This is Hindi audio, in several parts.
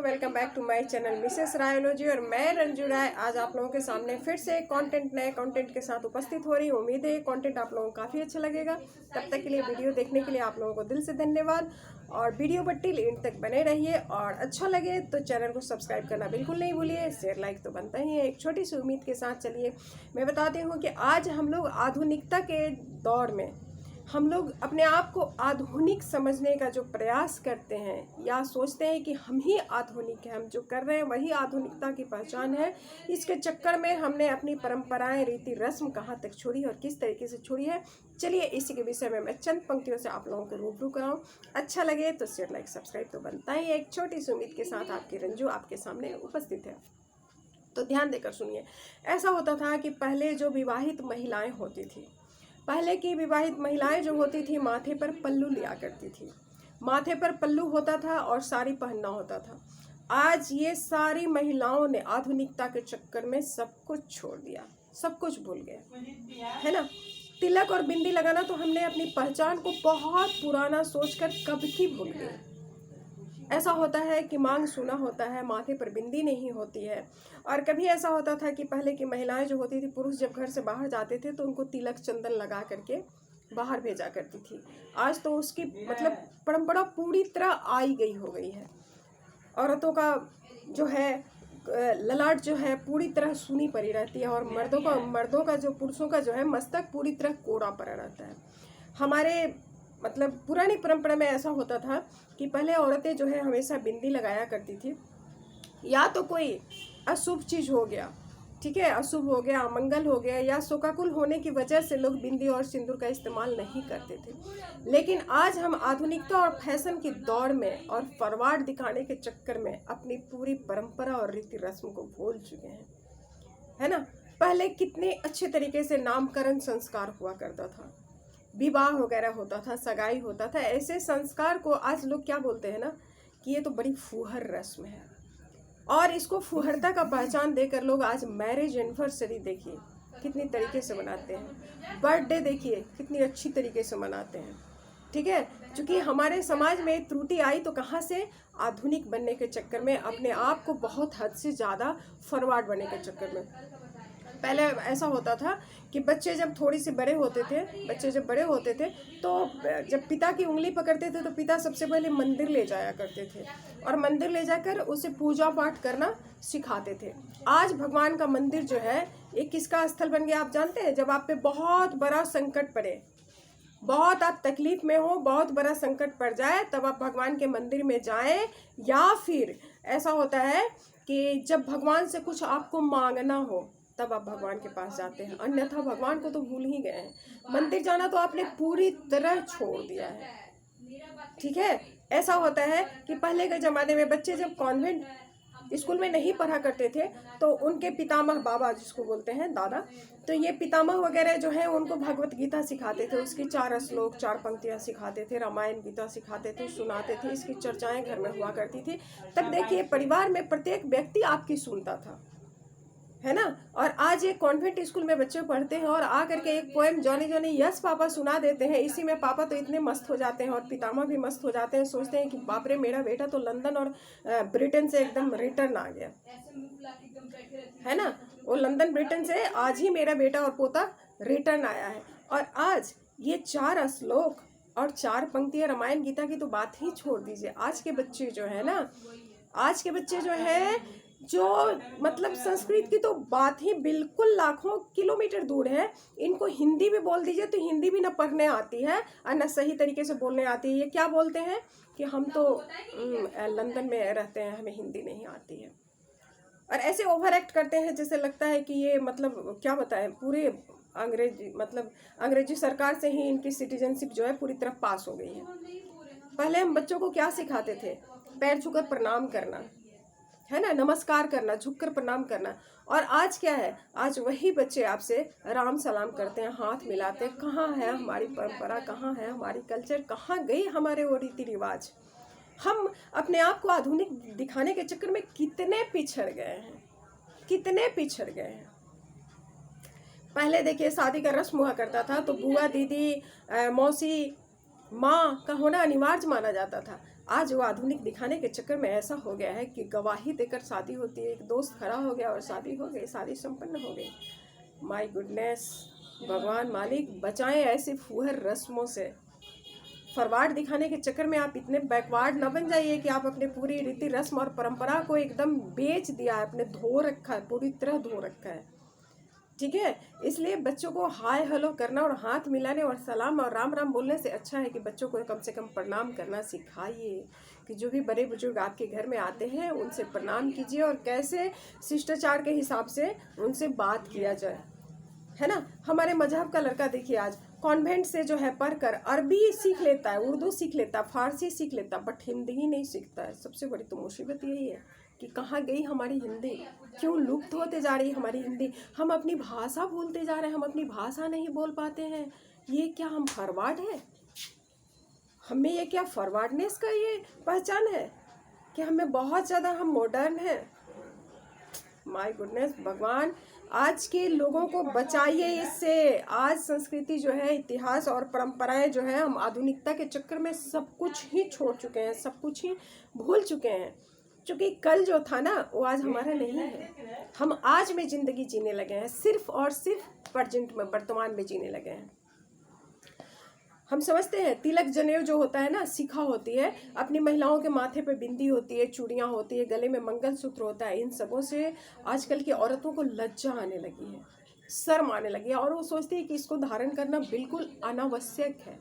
दोस्तों, welcome back to my channel Mrs रायोलॉजी और मैं रंजू राय आज आप लोगों के सामने फिर से नए कंटेंट के साथ उपस्थित हो रही हूँ। उम्मीद है कंटेंट आप लोगों को काफ़ी अच्छा लगेगा। तब तक के लिए वीडियो देखने के लिए आप लोगों को दिल से धन्यवाद और वीडियो पर टिल एंड तक बने रहिए और अच्छा लगे तो चैनल को सब्सक्राइब करना बिल्कुल नहीं भूलिए। शेयर लाइक तो बनता ही है। एक छोटी सी उम्मीद के साथ चलिए मैं बताती हूँ कि आज हम लोग आधुनिकता के दौर में हम लोग अपने आप को आधुनिक समझने का जो प्रयास करते हैं या सोचते हैं कि हम ही आधुनिक हैं, हम जो कर रहे हैं वही आधुनिकता की पहचान है। इसके चक्कर में हमने अपनी परंपराएं, रीति रस्म कहाँ तक छोड़ी और किस तरीके से छोड़ी है, चलिए इसी के विषय में मैं चंद पंक्तियों से आप लोगों को रूबरू कराऊं। अच्छा लगे तो शेयर लाइक सब्सक्राइब तो बनता ही है। एक छोटी सी उम्मीद के साथ आपकी रंजू आपके सामने उपस्थित है, तो ध्यान देकर सुनिए। ऐसा होता था कि पहले जो विवाहित महिलाएं होती थी, पहले की विवाहित महिलाएं जो होती थी माथे पर पल्लू लिया करती थी। माथे पर पल्लू होता था और साड़ी पहनना होता था। आज ये सारी महिलाओं ने आधुनिकता के चक्कर में सब कुछ छोड़ दिया, सब कुछ भूल गए, है ना। तिलक और बिंदी लगाना तो हमने अपनी पहचान को बहुत पुराना सोचकर कब की भूल गए। ऐसा होता है कि मांग सूना होता है, माथे पर बिंदी नहीं होती है। और कभी ऐसा होता था कि पहले की महिलाएं जो होती थी, पुरुष जब घर से बाहर जाते थे तो उनको तिलक चंदन लगा करके बाहर भेजा करती थी। आज तो उसकी मतलब परंपरा पूरी तरह आई गई हो गई है। औरतों का जो है ललाट जो है पूरी तरह सूनी पड़ी रहती है और मर्दों का जो पुरुषों का जो है मस्तक पूरी तरह कोड़ा पड़ा रहता है। हमारे मतलब पुरानी परंपरा में ऐसा होता था कि पहले औरतें जो है हमेशा बिंदी लगाया करती थी। या तो कोई अशुभ चीज हो गया, ठीक है, अशुभ हो गया, अमंगल हो गया या शोकाकुल होने की वजह से लोग बिंदी और सिंदूर का इस्तेमाल नहीं करते थे। लेकिन आज हम आधुनिकता और फैशन के दौर में और फॉरवर्ड दिखाने के चक्कर में अपनी पूरी परंपरा और रीति रस्म को भूल चुके हैं, है ना। पहले कितने अच्छे तरीके से नामकरण संस्कार हुआ करता था, विवाह वगैरह होता था, सगाई होता था। ऐसे संस्कार को आज लोग क्या बोलते हैं ना कि ये तो बड़ी फूहर रस्म है। और इसको फुहरता का पहचान देकर लोग आज मैरिज एनिवर्सरी देखिए कितनी तरीके से मनाते हैं, बर्थडे देखिए कितनी अच्छी तरीके से मनाते हैं, ठीक है। क्योंकि हमारे समाज में त्रुटि आई तो कहाँ से, आधुनिक बनने के चक्कर में, अपने आप को बहुत हद से ज़्यादा फॉरवर्ड बनने के चक्कर में। पहले ऐसा होता था कि बच्चे जब थोड़ी सी बड़े होते थे तो जब पिता की उंगली पकड़ते थे तो पिता सबसे पहले मंदिर ले जाया करते थे और मंदिर ले जाकर उसे पूजा पाठ करना सिखाते थे। आज भगवान का मंदिर जो है ये किसका स्थल बन गया आप जानते हैं? जब आप पे बहुत बड़ा संकट पड़े, बहुत आप तकलीफ में हो, बहुत बड़ा संकट पड़ जाए, तब आप भगवान के मंदिर में जाएं। या फिर ऐसा होता है कि जब भगवान से कुछ आपको मांगना हो तब आप भगवान के पास जाते हैं, अन्यथा भगवान को तो भूल ही गए हैं। मंदिर जाना तो आपने पूरी तरह छोड़ दिया है, ठीक है। ऐसा होता है कि पहले के ज़माने में बच्चे जब कॉन्वेंट स्कूल में नहीं पढ़ा करते थे तो उनके पितामह, बाबा जिसको बोलते हैं दादा, तो ये पितामह वगैरह जो है उनको भगवत गीता सिखाते थे, उसकी 4 श्लोक 4 पंक्तियाँ सिखाते थे, रामायण गीता सिखाते थे, सुनाते थे। इसकी चर्चाएं घर में हुआ करती थी। तब देखिए परिवार में प्रत्येक व्यक्ति आपकी सुनता था, है ना। और आज एक कॉन्वेंट स्कूल में बच्चे पढ़ते हैं और आ करके एक poem Johnny Johnny yes papa सुना देते हैं। इसी में पापा तो इतने मस्त हो जाते हैं और पितामह भी मस्त हो जाते हैं, सोचते हैं कि बाप रे मेरा बेटा तो लंदन और ब्रिटेन से एकदम रिटर्न आ गया, है ना। वो लंदन ब्रिटेन से आज ही मेरा बेटा और पोता रिटर्न आया है। और आज ये 4 श्लोक और 4 पंक्तियां रामायण गीता की तो बात ही छोड़ दीजिए। आज के बच्चे जो है ना, आज के बच्चे जो है जो मतलब संस्कृत की तो बात ही बिल्कुल लाखों किलोमीटर दूर है। इनको हिंदी भी बोल दीजिए तो हिंदी भी ना पढ़ने आती है और ना सही तरीके से बोलने आती है। ये क्या बोलते हैं कि हम तो लंदन में रहते हैं, हमें हिंदी नहीं आती है। और ऐसे ओवर एक्ट करते हैं जैसे लगता है कि ये मतलब क्या बताएं, पूरे अंग्रेजी सरकार से ही इनकी सिटीजनशिप जो है पूरी तरह पास हो गई है। पहले हम बच्चों को क्या सिखाते थे? पैर छूकर प्रणाम करना, है ना, नमस्कार करना, झुककर प्रणाम करना। और आज क्या है? आज वही बच्चे आपसे राम सलाम करते हैं, हाथ मिलाते हैं। कहाँ है हमारी परंपरा, कहाँ है हमारी कल्चर, कहाँ गई हमारे वो रीति रिवाज? हम अपने आप को आधुनिक दिखाने के चक्कर में कितने पिछड़ गए हैं, कितने पिछड़ गए हैं। पहले देखिए शादी का रस्म हुआ करता था तो बुआ, दीदी, मौसी, माँ का होना अनिवार्य माना जाता था। आज वो आधुनिक दिखाने के चक्कर में ऐसा हो गया है कि गवाही देकर शादी होती है, एक दोस्त खड़ा हो गया और शादी हो गई, शादी संपन्न हो गई। माय गुडनेस, भगवान मालिक बचाएं ऐसी फूहर रस्मों से। फॉरवर्ड दिखाने के चक्कर में आप इतने बैकवर्ड ना बन जाइए कि आप अपने पूरी रीति रस्म और परंपरा को एकदम बेच दिया है, अपने धो रखा है, पूरी तरह धो रखा है। ठीक है, इसलिए बच्चों को हाय हेलो करना और हाथ मिलाने और सलाम और राम राम बोलने से अच्छा है कि बच्चों को कम से कम प्रणाम करना सिखाइए। कि जो भी बड़े बुजुर्ग आपके घर में आते हैं उनसे प्रणाम कीजिए और कैसे शिष्टाचार के हिसाब से उनसे बात किया जाए, है ना। हमारे मजहब का लड़का देखिए आज कॉन्वेंट से जो है पढ़कर अरबी सीख लेता है, उर्दू सीख लेता है, फारसी सीख लेता है, बट हिंदी ही नहीं सीखता है। सबसे बड़ी तो मुसीबत यही है कि कहाँ गई हमारी हिंदी, क्यों लुप्त होते जा रही है हमारी हिंदी। हम अपनी भाषा भूलते जा रहे हैं, हम अपनी भाषा नहीं बोल पाते हैं। ये क्या हम फॉरवर्ड है? हमें ये क्या फॉरवर्डनेस का ये पहचान है कि हमें बहुत ज़्यादा हम मॉडर्न हैं? माय गुडनेस, भगवान आज के लोगों को बचाइए इससे। आज संस्कृति जो है, इतिहास और परंपराएं जो है, हम आधुनिकता के चक्कर में सब कुछ ही छोड़ चुके हैं, सब कुछ ही भूल चुके हैं। क्योंकि कल जो था ना वो आज हमारा नहीं है। हम आज में ज़िंदगी जीने लगे हैं, सिर्फ और सिर्फ प्रेजेंट में, वर्तमान में जीने लगे हैं। हम समझते हैं तिलक जनेऊ जो होता है ना, शिखा होती है, अपनी महिलाओं के माथे पे बिंदी होती है, चूड़ियाँ होती है, गले में मंगलसूत्र होता है। इन सबों से आजकल की औरतों को लज्जा आने लगी है, शर्म आने लगी है और वो सोचती है कि इसको धारण करना बिल्कुल अनावश्यक है।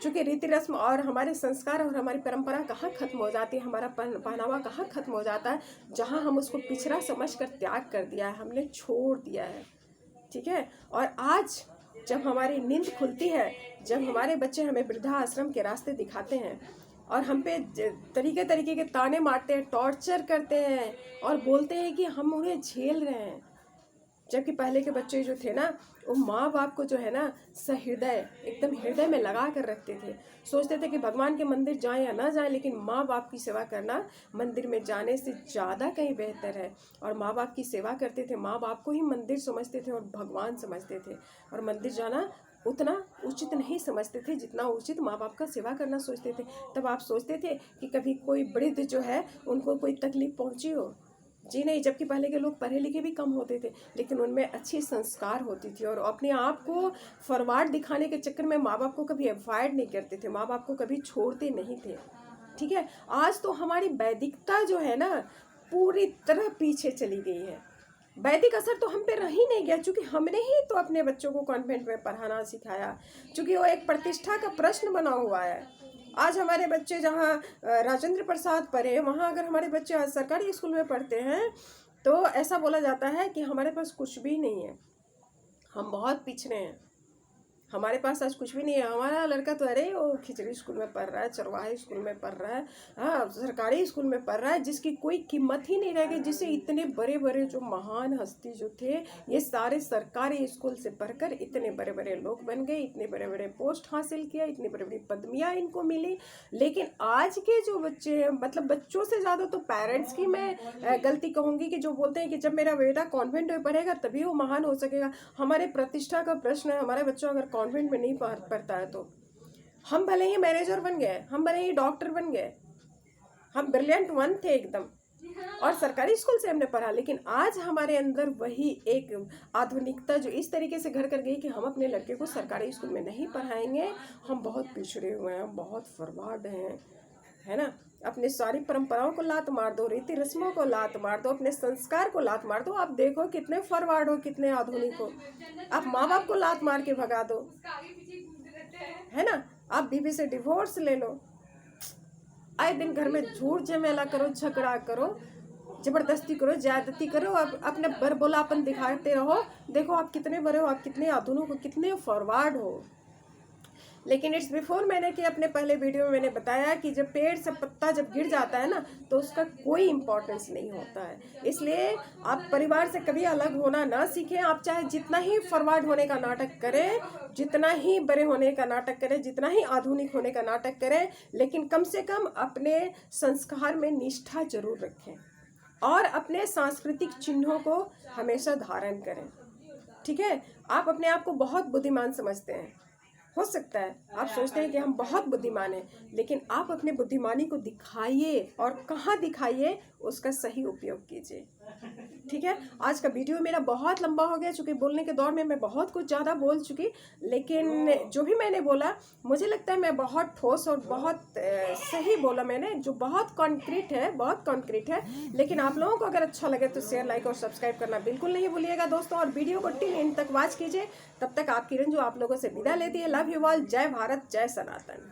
चूँकि रीति रस्म और हमारे संस्कार और हमारी परंपरा कहाँ खत्म हो जाती है, हमारा पहनावा कहाँ खत्म हो जाता है, जहाँ हम उसको पिछड़ा समझ कर त्याग कर दिया है, हमने छोड़ दिया है। ठीक है, और आज जब हमारी नींद खुलती है, जब हमारे बच्चे हमें वृद्धाश्रम के रास्ते दिखाते हैं और हम पे तरीके तरीके के ताने मारते हैं, टॉर्चर करते हैं और बोलते हैं कि हम उन्हें झेल रहे हैं, जबकि पहले के बच्चे जो थे ना वो माँ बाप को जो है ना सहृदय एकदम हृदय में लगा कर रखते थे। सोचते थे कि भगवान के मंदिर जाएं या ना जाएं, लेकिन माँ बाप की सेवा करना मंदिर में जाने से ज़्यादा कहीं बेहतर है। और माँ बाप की सेवा करते थे, माँ बाप को ही मंदिर समझते थे और भगवान समझते थे। और मंदिर जाना उतना उचित नहीं समझते थे जितना उचित माँ बाप का सेवा करना सोचते थे। तब आप सोचते थे कि कभी कोई वृद्ध जो है उनको कोई तकलीफ पहुँची हो? जी नहीं। जबकि पहले के लोग पढ़े लिखे भी कम होते थे, लेकिन उनमें अच्छी संस्कार होती थी और अपने आप को फॉरवर्ड दिखाने के चक्कर में माँ बाप को कभी अवॉइड नहीं करते थे, माँ बाप को कभी छोड़ते नहीं थे। ठीक है, आज तो हमारी वैदिकता जो है ना पूरी तरह पीछे चली गई है। वैदिक असर तो हम पे रह ही नहीं गया, क्योंकि हमने ही तो अपने बच्चों को कॉन्वेंट में पढ़ाना सिखाया, क्योंकि वो एक प्रतिष्ठा का प्रश्न बना हुआ है। आज हमारे बच्चे जहाँ राजेंद्र प्रसाद पढ़े, वहाँ अगर हमारे बच्चे आज सरकारी स्कूल में पढ़ते हैं तो ऐसा बोला जाता है कि हमारे पास कुछ भी नहीं है, हम बहुत पिछड़े हैं, हमारे पास आज कुछ भी नहीं है। हमारा लड़का तो अरे वो खिचड़ी स्कूल में पढ़ रहा है, चरवाहे स्कूल में पढ़ रहा है, हाँ सरकारी स्कूल में पढ़ रहा है, जिसकी कोई कीमत ही नहीं रह गई। जिससे इतने बड़े बड़े जो महान हस्ती जो थे, ये सारे सरकारी स्कूल से पढ़कर इतने बड़े बड़े लोग बन गए, इतने बड़े बड़े पोस्ट हासिल किया, इतनी बड़ी बड़ी पदवियाँ इनको मिली। लेकिन आज के जो बच्चे हैं, मतलब बच्चों से ज़्यादा तो पेरेंट्स की मैं गलती कहूँगी, कि जो बोलते हैं कि जब मेरा बेटा कॉन्वेंट में पढ़ेगा तभी वो महान हो सकेगा। हमारे प्रतिष्ठा का प्रश्न है, हमारे बच्चों अगर कॉन्वेंट में नहीं पढ़ता है तो हम भले ही मैनेजर बन गए, हम भले ही डॉक्टर बन गए, हम ब्रिलियंट वन थे एकदम और सरकारी स्कूल से हमने पढ़ा, लेकिन आज हमारे अंदर वही एक आधुनिकता जो इस तरीके से घर कर गई कि हम अपने लड़के को सरकारी स्कूल में नहीं पढ़ाएंगे, हम बहुत पिछड़े हुए हैं, बहुत फॉरवर्ड हैं, है ना। अपने सारी परंपराओं को लात मार दो, रीति रस्मों को लात मार दो, अपने संस्कार को लात मार दो, आप देखो कितने फॉरवर्ड हो, कितने आधुनिक हो। आप माँ बाप को लात मार के भगा दो, है ना। आप बीवी से डिवोर्स ले लो, आए दिन घर में झूठ झमेला करो, झगड़ा करो, जबरदस्ती करो, ज्यादती करो, आप अपने बरबोलापन दिखाते रहो। देखो आप कितने बड़े हो, आप कितने आधुनिक हो, कितने फॉरवर्ड हो। लेकिन इट्स बिफोर मैंने कि अपने पहले वीडियो में मैंने बताया कि जब पेड़ से पत्ता जब गिर जाता है ना तो उसका कोई इम्पोर्टेंस नहीं होता है। इसलिए आप परिवार से कभी अलग होना ना सीखें। आप चाहे जितना ही फॉरवर्ड होने का नाटक करें, जितना ही बड़े होने का नाटक करें, जितना ही आधुनिक होने का नाटक करें, लेकिन कम से कम अपने संस्कार में निष्ठा जरूर रखें और अपने सांस्कृतिक चिन्हों को हमेशा धारण करें। ठीक है, आप अपने आप को बहुत बुद्धिमान समझते हैं, हो सकता है आप सोचते हैं कि हम बहुत बुद्धिमान हैं, लेकिन आप अपने बुद्धिमानी को दिखाइए और कहाँ दिखाइए, उसका सही उपयोग कीजिए। ठीक है, आज का वीडियो मेरा बहुत लंबा हो गया, चूँकि बोलने के दौर में मैं बहुत कुछ ज़्यादा बोल चुकी, लेकिन जो भी मैंने बोला मुझे लगता है मैं बहुत ठोस और बहुत सही बोला मैंने, जो बहुत कॉन्क्रीट है। लेकिन आप लोगों को अगर अच्छा लगे तो शेयर, लाइक और सब्सक्राइब करना बिल्कुल नहीं भूलिएगा दोस्तों, और वीडियो को टिल एंड तक वॉच कीजिए। तब तक आपकी रंजू आप लोगों से विदा लेती है। Love you all. जय भारत, जय सनातन।